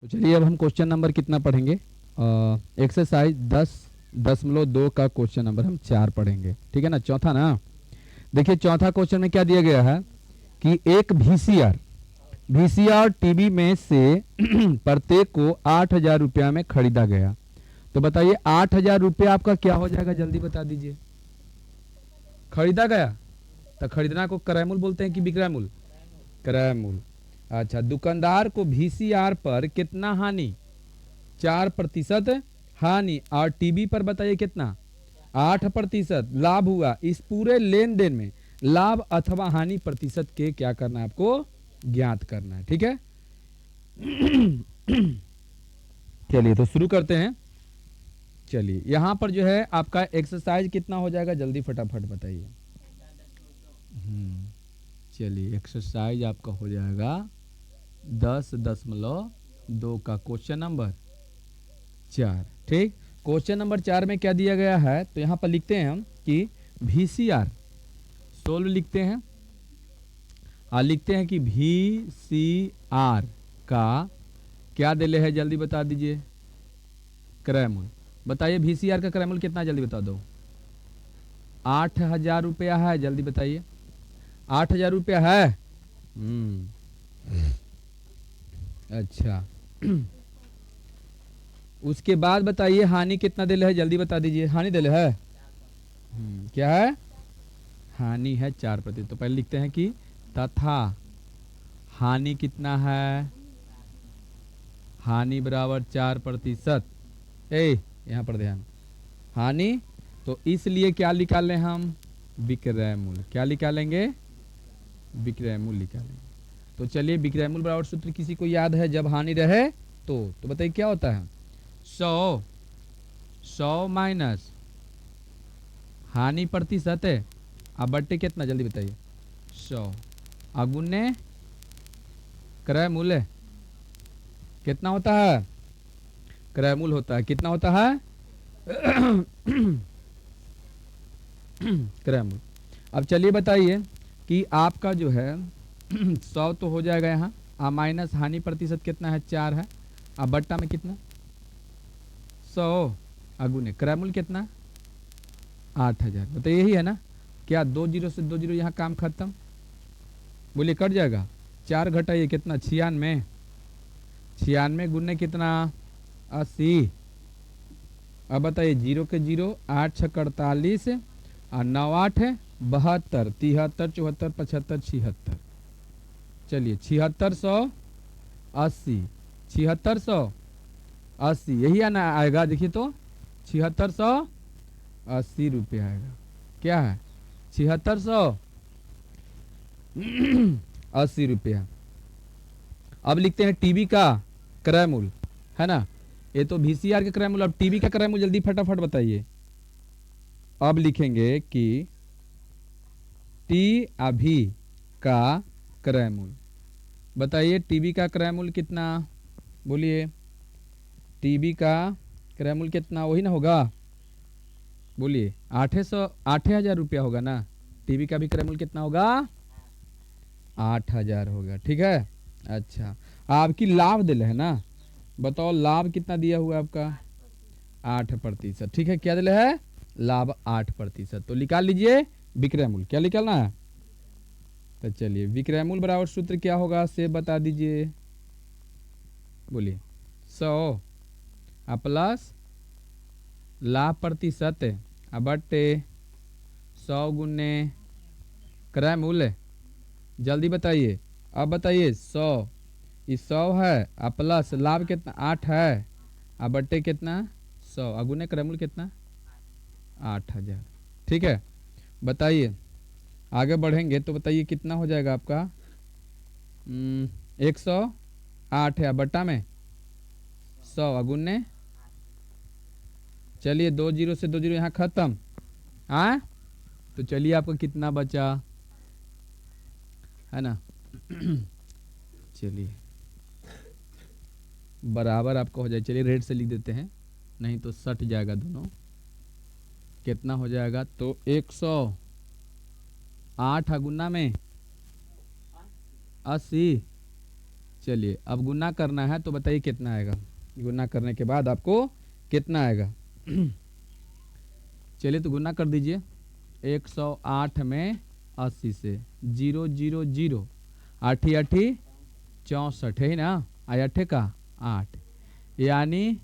तो चलिए अब हम क्वेश्चन नंबर कितना पढ़ेंगे। एक्सरसाइज 10.2 का क्वेश्चन नंबर हम 4 पढ़ेंगे, ठीक है ना। चौथा ना, देखिए चौथा क्वेश्चन में क्या दिया गया है कि एक वीसीआर टीवी में से प्रत्येक को 8,000 रुपया में खरीदा गया। तो बताइए 8,000 रुपया आपका क्या हो जाएगा, जल्दी बता दीजिए। खरीदा गया तो खरीदना को क्रय मूल्य बोलते हैं कि विक्रय मूल्य? क्रय मूल्य। अच्छा, दुकानदार को वीसीआर पर कितना हानि? 4% हानि। और टीवी पर बताइए कितना? 8% लाभ हुआ। इस पूरे लेन देन में लाभ अथवा हानि प्रतिशत के क्या करना है आपको? ज्ञात करना है, ठीक है। चलिए तो शुरू करते हैं। चलिए यहां पर जो है आपका एक्सरसाइज कितना हो जाएगा, जल्दी फटाफट बताइए। चलिए एक्सरसाइज आपका हो जाएगा 10.2 का क्वेश्चन नंबर 4, ठीक। क्वेश्चन नंबर 4 में क्या दिया गया है, तो यहाँ पर लिखते हैं हम कि वीसीआर सोल्व लिखते हैं और लिखते हैं कि वीसीआर का क्या दिले है, जल्दी बता दीजिए। क्रय मूल्य। बताइए वीसीआर का क्रय मूल्य कितना, जल्दी बता दो। 8,000 रुपया है, जल्दी बताइए। 8,000 रुपया है। अच्छा, उसके बाद बताइए हानि कितना दिले है, जल्दी बता दीजिए। हानि दिले है क्या है? हानि है 4%। तो पहले लिखते हैं कि तथा हानि कितना है? हानि बराबर 4%। यहाँ पर ध्यान, हानि तो इसलिए क्या निकालें हम? विक्रय मूल्य। क्या निकालेंगे? विक्रय मूल्य निकालेंगे। तो चलिए विक्रय मूल्य बराबर सूत्र किसी को याद है जब हानि रहे तो बताइए क्या होता है? 100 माइनस हानि प्रतिशत है अब बट्टे कितना, जल्दी बताइए। 100 अगुने क्रय मूल्य कितना होता है? क्रय मूल्य होता है कितना होता है? क्रय मूल्य। अब चलिए बताइए कि आपका जो है 100 तो हो जाएगा यहाँ, माइनस हानि प्रतिशत कितना है? 4 है। अब बट्टा में कितना? 100 अगुने क्रय मूल्य कितना? 8,000। बताइए यही है ना। क्या 2 जीरो से 2 जीरो यहाँ काम खत्म, बोलिए कट जाएगा। 4 घटाइए कितना? 96। 96 गुने कितना? 80। अब बताइए 0 के 0, 8 6 48 और 9 8 है 72, 73 74 75 76। चलिए 7680, 7680 यही आना आएगा। देखिए तो 7680 रुपये आएगा। क्या है? 7680 रुपया। अब लिखते हैं टीवी का क्रय मूल्य, है ना। ये तो वीसीआर का क्रय मूल्य, अब टीवी का क्रय मूल्य जल्दी फटाफट बताइए। अब लिखेंगे कि टी अभी का क्रय मूल्य। बताइए टीवी का क्रय मूल्य कितना, बोलिए। टीवी का क्रय मूल्य कितना, वही ना होगा, बोलिए। 8,000 रुपया होगा ना। टीवी का भी क्रय मूल्य कितना होगा? 8,000 होगा, ठीक है। अच्छा, आपकी लाभ दिल है ना, बताओ लाभ कितना दिया हुआ है आपका? 8%, ठीक है। क्या दिल है? लाभ 8%। तो निकाल लीजिए विक्रय मूल्य। क्या निकालना है? तो चलिए विक्रय मूल्य बराबर सूत्र क्या होगा से बता दीजिए, बोलिए। 100 प्लस लाभ प्रतिशत बट्टे 100 गुने क्रय मूल्य, जल्दी बताइए। अब बताइए 100, इस 100 है प्लस लाभ कितना? 8 है बट्टे कितना? 100 अगुने क्रय मूल्य कितना? 8,000, ठीक है। बताइए आगे बढ़ेंगे तो बताइए कितना हो जाएगा आपका? 108 है बट्टा में 100 अगुने, चलिए 2 जीरो से 2 जीरो यहाँ खत्म। हाँ, तो चलिए आपका कितना बचा, है ना। चलिए बराबर आपका हो जाए। चलिए रेड से लिख देते हैं, नहीं तो सट जाएगा दोनों। कितना हो जाएगा? तो 108 अगुना में 80, चलिए अब गुना करना है तो बताइए कितना आएगा। गुना करने के बाद आपको कितना आएगा। चलिए तो गुना कर दीजिए। 108 में 80 से 000 आठी आठी 64 है ही ना। आया अठे का 8 यानी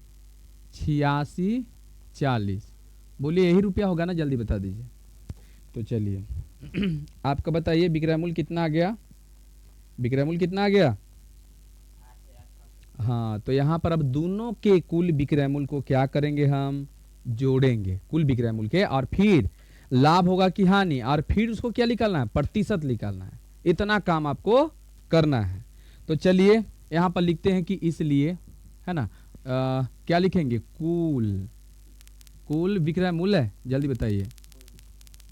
8640। बोलिए यही रुपया होगा ना, जल्दी बता दीजिए। तो चलिए आपका बताइए विक्रय मूल्य कितना आ गया। विक्रय मूल्य कितना आ गया। हाँ तो यहाँ पर अब दोनों के कुल विक्रय मूल्य को क्या करेंगे, हम जोड़ेंगे कुल विक्रय मूल्य के, और फिर लाभ होगा कि हानि, और फिर उसको क्या निकालना है, प्रतिशत निकालना है। इतना काम आपको करना है। तो चलिए यहाँ पर लिखते हैं कि इसलिए, है ना, क्या लिखेंगे, कुल विक्रय मूल्य है, जल्दी बताइए।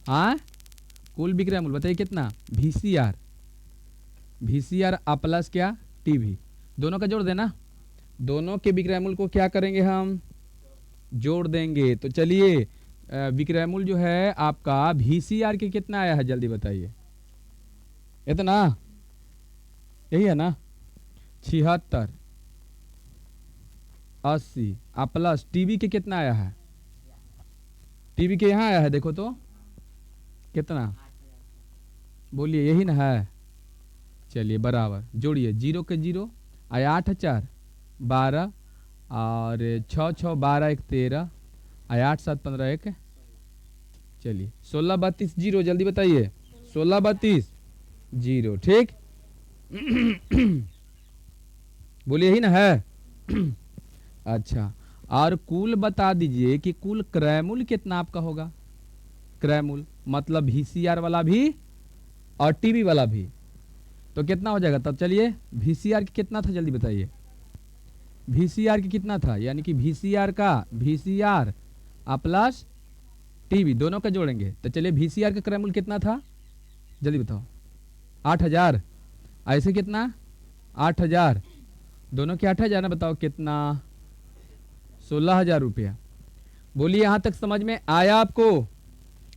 हाँ कुल विक्रय मूल्य बताइए कितना, VCR प्लस क्या, टीवी, दोनों का जोड़ देना। दोनों के विक्रय मूल्य को क्या करेंगे, हम जोड़ देंगे। तो चलिए विक्रय मूल्य जो है आपका VCR के कितना आया है, जल्दी बताइए। इतना, यही है ना, 76 80 प्लस टीवी के कितना आया है। टीवी के यहाँ आया है, देखो तो कितना, बोलिए यही ना है। चलिए बराबर जोड़िए, 0 के 0 आया 8 4 12 और 6 6 12 1 13 आया 8 7 15 1। चलिए 16 32 0, जल्दी बताइए। 16 32 0, ठीक। बोलिए यही ना है। अच्छा और कुल बता दीजिए कि कुल क्रय मूल्य कितना आपका होगा। क्रय मूल्य मतलब VCR वाला भी और टीवी वाला भी, तो कितना हो जाएगा। तब चलिए VCR की कितना था, जल्दी बताइए। VCR की कितना था, यानी कि VCR प्लस टीवी दोनों का जोड़ेंगे। तो चलिए VCR का क्रय मूल्य कितना था, जल्दी बताओ। 8000, ऐसे कितना 8000, दोनों के 8000 ना, बताओ कितना, 16000 रुपया। बोलिए यहां तक समझ में आया आपको।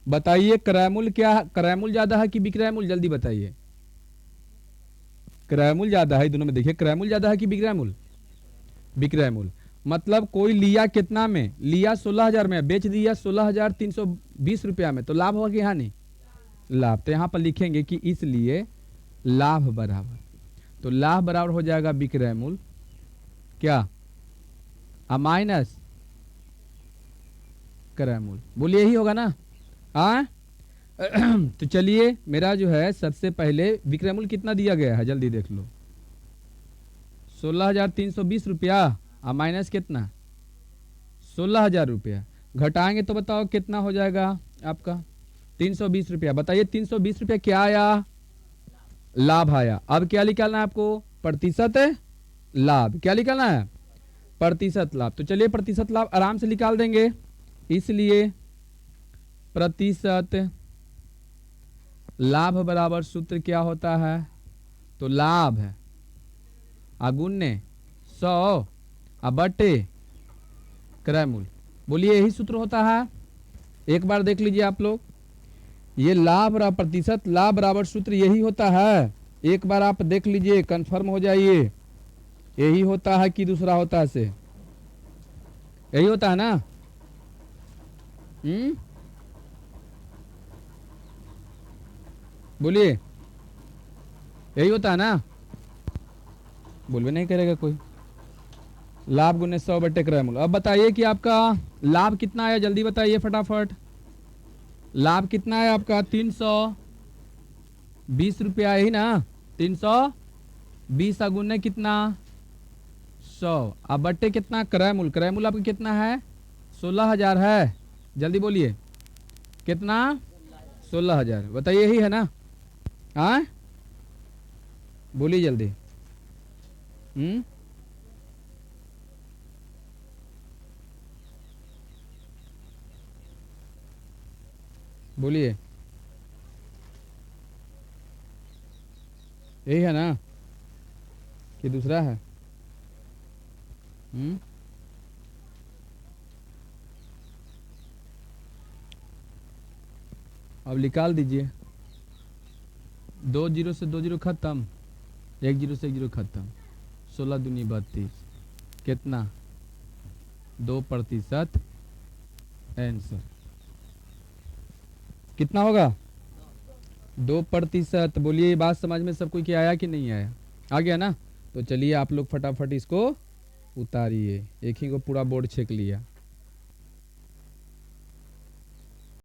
बताइए क्रय मूल्य क्या, क्रय मूल्य ज्यादा है कि विक्रय मूल्य, जल्दी बताइए। क्रय मूल्य ज्यादा है दोनों में, देखिए क्रय मूल्य ज्यादा है कि विक्रय मूल्य। विक्रय मूल्य मतलब कोई लिया कितना में, लिया 16000 में, बेच दिया 16320 रुपया में, तो लाभ होगा कि हानि, लाभ। तो यहां पर लिखेंगे कि इसलिए लाभ बराबर, तो लाभ बराबर हो जाएगा विक्रय मूल्य क्या, माइनस क्रय मूल्य। बोलिए यही होगा ना। हाँ तो चलिए मेरा जो है सबसे पहले विक्रय मूल्य कितना दिया गया है, जल्दी देख लो। 16320 रुपया और माइनस कितना, 16000 रुपया। घटाएंगे तो बताओ कितना हो जाएगा आपका, 320 रुपया। बताइए 320 रुपया क्या आया, लाभ आया। अब क्या निकालना है आपको, प्रतिशत लाभ। क्या निकालना है, प्रतिशत लाभ। तो चलिए प्रतिशत लाभ आराम से निकाल देंगे। इसलिए प्रतिशत लाभ बराबर सूत्र क्या होता है, तो लाभ है अगुण्य 100 बटे क्रय मूल्य। बोलिए यही सूत्र होता है। एक बार देख लीजिए आप लोग, ये लाभ बराबर प्रतिशत लाभ बराबर सूत्र यही होता है। एक बार आप देख लीजिए, कंफर्म हो जाइए यही होता है कि दूसरा होता है, से यही होता है ना। बोलिए यही होता है ना, बोलवे नहीं करेगा कोई। लाभ गुने 100 बटे क्रय मूल्य। अब बताइए कि आपका लाभ कितना आया, जल्दी बताइए फटाफट। लाभ कितना है आपका, 320 रुपया, यही ना। 320 गुने कितना, 100। अब बट्टे कितना, क्रय मूल्य। क्रय मूल्य आपका कितना है, 16000 है। जल्दी बोलिए कितना, 16000। बताइए यही है ना। हाँ बोलिए जल्दी। बोलिए यही है ना कि दूसरा है। अब निकाल दीजिए। 2 0 से 2 0 खत्म, 1 0 से 1 0 खत्म। 16 दूनी 32, कितना 2% आंसर कितना होगा 2%। बोलिए ये बात समझ में सब कोई क्या आया कि नहीं आया, आ गया ना। तो चलिए आप लोग फटाफट इसको उतारिए, एक ही को पूरा बोर्ड छेक लिया।